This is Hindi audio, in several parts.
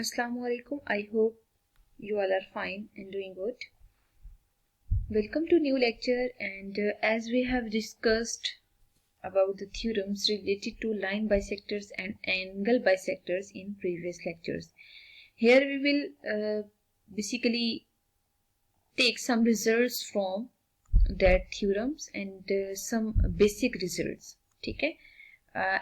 Assalamualaikum. I hope you all are fine and doing good. Welcome to new lecture, and as we have discussed about the theorems related to line bisectors and angle bisectors in previous lectures, here we will basically take some results from that theorems and some basic results. ठीक है,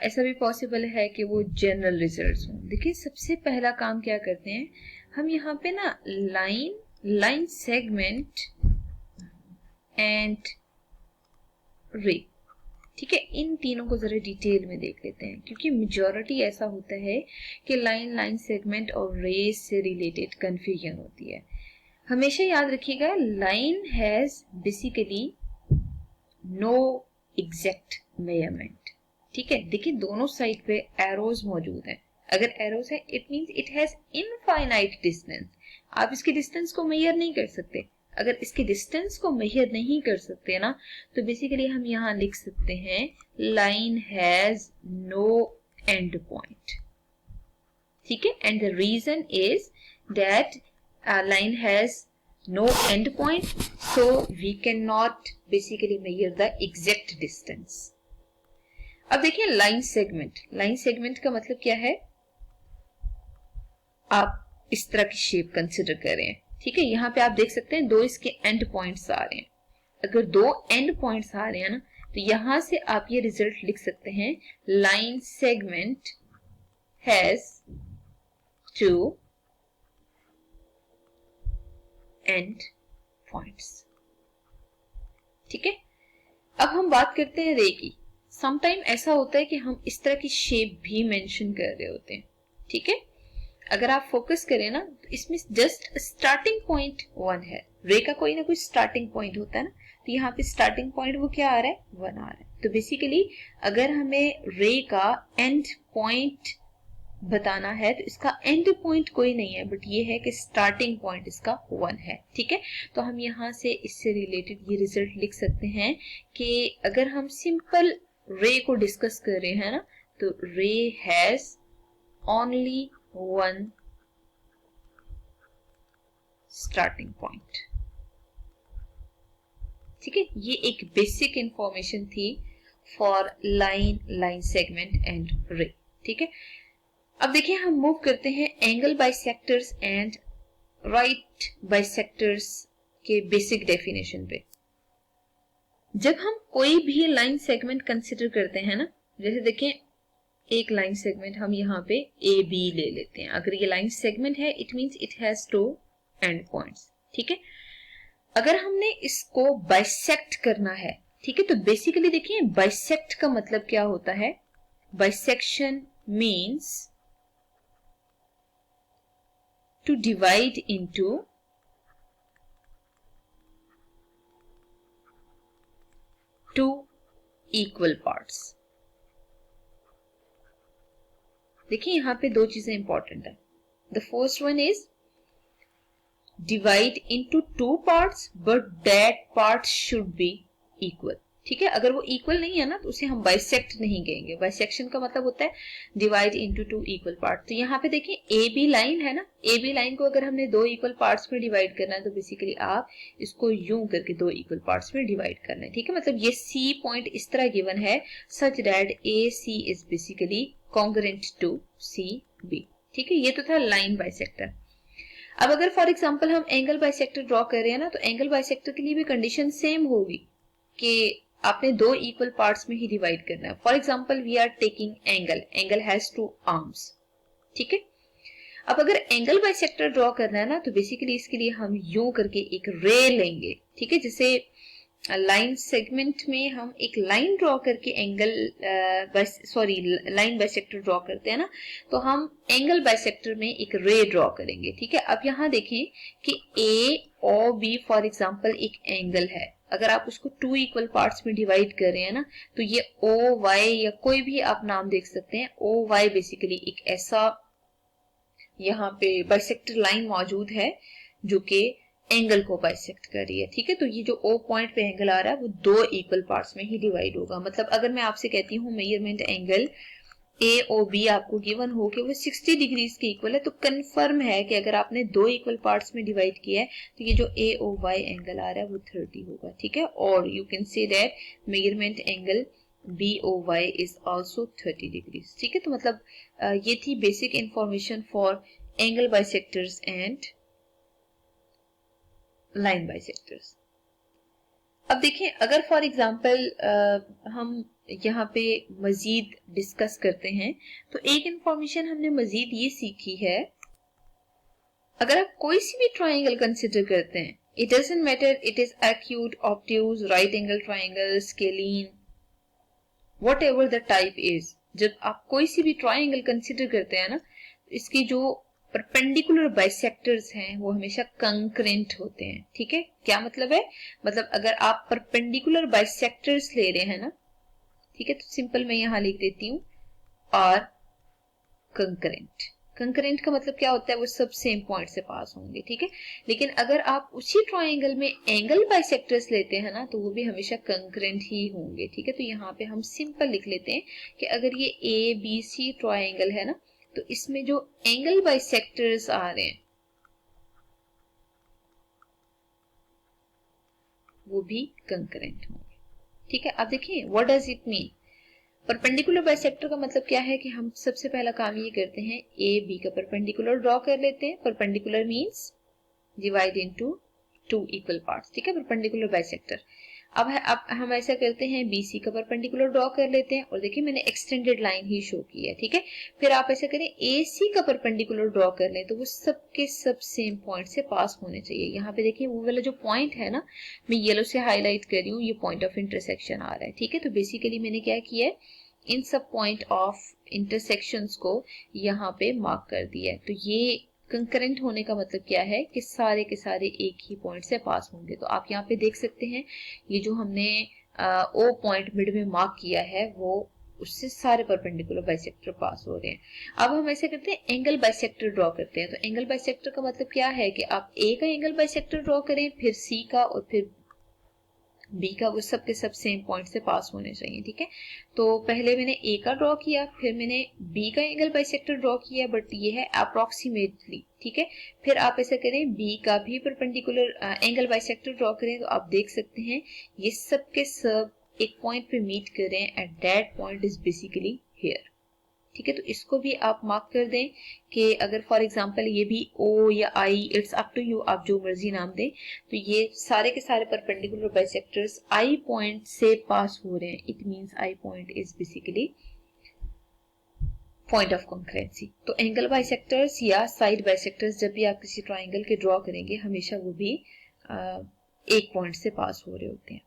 ऐसा भी पॉसिबल है कि वो जनरल रिजल्ट्स हों। देखिए, सबसे पहला काम क्या करते हैं हम यहाँ पे ना लाइन सेगमेंट एंड रे, ठीक है, इन तीनों को जरा डिटेल में देख लेते हैं, क्योंकि मेजॉरिटी ऐसा होता है कि लाइन सेगमेंट और रे से रिलेटेड कंफ्यूजन होती है। हमेशा याद रखिएगा, line has basically no exact measurement. ठीक है, देखिए दोनों साइड पे एरोज मौजूद हैं। अगर एरोज है it means it has infinite distance. आप इसके डिस्टेंस को मेजर नहीं कर सकते। अगर इसके डिस्टेंस को मेजर नहीं कर सकते ना, तो बेसिकली हम यहाँ लिख सकते हैं line has no end point. ठीक है, and the reason is that line has no end point, so we cannot basically measure the exact distance. अब देखिए लाइन सेगमेंट का मतलब क्या है, आप इस तरह की शेप कंसिडर कर रहे हैं। ठीक है, यहाँ पे आप देख सकते हैं दो इसके एंड पॉइंट्स आ रहे हैं। अगर दो एंड पॉइंट्स आ रहे हैं ना, तो यहां से आप ये रिजल्ट लिख सकते हैं line segment has two end points. ठीक है, अब हम बात करते हैं रे की। समटाइम ऐसा होता है कि हम इस तरह की शेप भी मेंशन कर रहे होते हैं। ठीक है, अगर आप फोकस करें ना, तो इसमें जस्ट स्टार्टिंग पॉइंट 1 है। रे का कोई ना कोई स्टार्टिंग पॉइंट होता है ना, तो यहाँ पे स्टार्टिंग पॉइंट वो क्या आ रहा है, 1 आ रहा है। तो बेसिकली अगर हमें रे का एंड पॉइंट बताना है, तो इसका एंड पॉइंट कोई नहीं है, बट ये है कि स्टार्टिंग पॉइंट इसका 1 है। ठीक है, तो हम यहाँ से इससे रिलेटेड ये रिजल्ट लिख सकते हैं कि अगर हम सिंपल रे को डिस्कस कर रहे हैं ना, तो रे हैज ओनली 1 स्टार्टिंग पॉइंट। ठीक है, ये एक बेसिक इंफॉर्मेशन थी फॉर लाइन सेगमेंट एंड रे। ठीक है, अब देखिए हम मूव करते हैं angle bisectors and right bisectors के बेसिक डेफिनेशन पे। जब हम कोई भी लाइन सेगमेंट कंसिडर करते हैं ना, जैसे देखिए एक लाइन सेगमेंट हम यहाँ पे ए बी ले लेते हैं। अगर ये लाइन सेगमेंट है it means it has 2 and points. ठीक है, अगर हमने इसको बाइसेक्ट करना है, ठीक है, तो बेसिकली देखिए बाइसेक्ट का मतलब क्या होता है। Bisection means to divide into two equal parts। देखिए यहां पे दो चीजें इंपॉर्टेंट है। The first one is divide into 2 parts, but that part should be equal. ठीक है, अगर वो इक्वल नहीं है ना, तो उसे हम बाइसेक्ट नहीं कहेंगे। बाइसेक्शन का मतलब होता है डिवाइड इनटू 2 इक्वल पार्ट। तो यहाँ पे देखिए ए बी लाइन है ना, ए बी लाइन को अगर हमने 2 इक्वल पार्ट्स में डिवाइड करना है, तो बेसिकली आप इसको यूं करके 2 इक्वल पार्ट्स में डिवाइड करना है। ठीक है, मतलब ये सी पॉइंट इस तरह गिवन है such that A C is basically congruent to C B. ठीक है, ये तो था लाइन बाइसेक्टर। अब अगर फॉर एग्जाम्पल हम एंगल बाइसेक्टर ड्रॉ कर रहे हैं ना, तो एंगल बाइसेक्टर के लिए भी कंडीशन सेम होगी कि आपने 2 इक्वल पार्ट्स में ही डिवाइड करना है। For example we are taking angle has 2 arms. ठीक है, अब अगर एंगल बाइसेक्टर ड्रॉ करना है ना, तो बेसिकली इसके लिए हम यूं करके एक रे लेंगे। ठीक है, जैसे लाइन सेगमेंट में हम एक लाइन ड्रॉ करके लाइन बाइसेक्टर ड्रॉ करते हैं ना, तो हम एंगल बाइसेक्टर में एक रे ड्रॉ करेंगे। ठीक है, अब यहाँ देखें कि ए और बी फॉर एग्जाम्पल एक एंगल है। अगर आप उसको 2 इक्वल पार्ट्स में डिवाइड कर रहे हैं ना, तो ये ओ वाई या कोई भी आप नाम देख सकते हैं। ओ वाई बेसिकली एक ऐसा यहाँ पे बाइसेक्टर लाइन मौजूद है जो कि एंगल को बाइसेक्ट कर रही है। ठीक है, तो ये जो ओ पॉइंट पे एंगल आ रहा है वो 2 इक्वल पार्ट्स में ही डिवाइड होगा। मतलब अगर मैं आपसे कहती हूँ measurement angle A O B आपको गिवन हो कि वो 60 डिग्रीज के इक्वल है, तो कंफर्म है कि अगर आपने दो इक्वल पार्ट्स में डिवाइड किया है तो ये जो ए ओ वाई एंगल आ रहा है वो 30 होगा, ठीक है। और you can say that measurement angle B O Y is also 30 degrees, ठीक है। तो मतलब ये थी basic information for angle bisectors and line bisectors. अब देखें, अगर फॉर एग्जाम्पल हम यहाँ पे मजीद डिस्कस करते हैं तो एक इंफॉर्मेशन हमने मजीद ये सीखी है, अगर आप कोई सी भी ट्राइंगल कंसिडर करते हैं, it doesn't matter it is acute, obtuse, right angle triangle, scalene, what ever the type is, जब आप कोई सी भी ट्राइंगल कंसिडर करते हैं ना, इसकी जो परपेंडिकुलर बाइसेक्टर्स हैं वो हमेशा कंकरेंट होते हैं, ठीक है। क्या मतलब है, मतलब अगर आप परपेंडिकुलर बाइसेक्टर्स ले रहे हैं ना, ठीक है, तो सिंपल मैं यहां लिख देती हूं और कंकरेंट। कंकरेंट का मतलब क्या होता है, वो सब सेम पॉइंट से पास होंगे, ठीक है। लेकिन अगर आप उसी ट्राइंगल में एंगल बाइसेक्टर्स लेते हैं ना, तो वो भी हमेशा कंकरेंट ही होंगे, ठीक है। तो यहाँ पे हम सिंपल लिख लेते हैं कि अगर ये ए बी सी ट्राइंगल है ना, तो इसमें जो एंगल बाइसेक्टर्स आ रहे हैं वो भी कंकरेंट होंगे, ठीक है। अब देखिए what does it mean, perpendicular bisector का मतलब क्या है कि हम सबसे पहला काम ये करते हैं, ए बी का परपेंडिकुलर ड्रॉ कर लेते हैं। Perpendicular means divide into two equal parts, ठीक है, परपेंडिकुलर बाइसेक्टर। अब हम ऐसा करते हैं, बीसी का परपेंडिकुलर ड्रॉ कर लेते हैं, और देखिए मैंने एक्सटेंडेड लाइन ही शो की है, ठीक है। फिर आप ऐसा करें, एसी का परपेंडिकुलर ड्रॉ कर लें, तो वो सब के सब सेम पॉइंट से पास होने चाहिए। यहाँ पे देखिए वो वाला जो पॉइंट है ना, मैं येलो से हाईलाइट कर रही हूँ, ये पॉइंट ऑफ इंटरसेक्शन आ रहा है, ठीक है। तो बेसिकली मैंने क्या किया है, इन सब पॉइंट ऑफ इंटरसेक्शंस को यहाँ पे मार्क कर दिया है। तो ये कंकरेंट होने का मतलब क्या है कि सारे के सारे एक ही पॉइंट से पास होंगे। तो आप यहाँ पे देख सकते हैं, ये जो हमने ओ पॉइंट मिड में मार्क किया है, वो उससे सारे परपेंडिकुलर बाइसेक्टर पास हो रहे हैं। अब हम ऐसे करते हैं, एंगल बाइसेक्टर ड्रॉ करते हैं। तो एंगल बाइसेक्टर का मतलब क्या है कि आप ए का एंगल बाइसेक्टर ड्रॉ करें, फिर सी का, और फिर बी का, वो सब के सब सेम पॉइंट से पास होने चाहिए, ठीक है। तो पहले मैंने ए का ड्रॉ किया, फिर मैंने बी का एंगल बाइसेक्टर ड्रॉ किया, बट ये है अप्रोक्सीमेटली, ठीक है। फिर आप ऐसा करें, बी का भी परपेंडिकुलर एंगल बाइसेक्टर ड्रॉ करें, तो आप देख सकते हैं ये सब के सब एक पॉइंट पे मीट कर रहे हैं, at that point is basically here, ठीक है। तो इसको भी आप मार्क कर दें कि अगर फॉर एग्जांपल ये भी ओ या आई, इट्स अप टू यू, आप जो मर्जी नाम दें, तो ये सारे के सारे परपेंडिकुलर बाइसेक्टर्स आई पॉइंट से पास हो रहे हैं। It means I point is basically point of concurrency. तो एंगल बाइसेक्टर्स या साइड बाइसेक्टर्स जब भी आप किसी ट्राइंगल के ड्रॉ करेंगे, हमेशा वो भी एक पॉइंट से पास हो रहे होते हैं।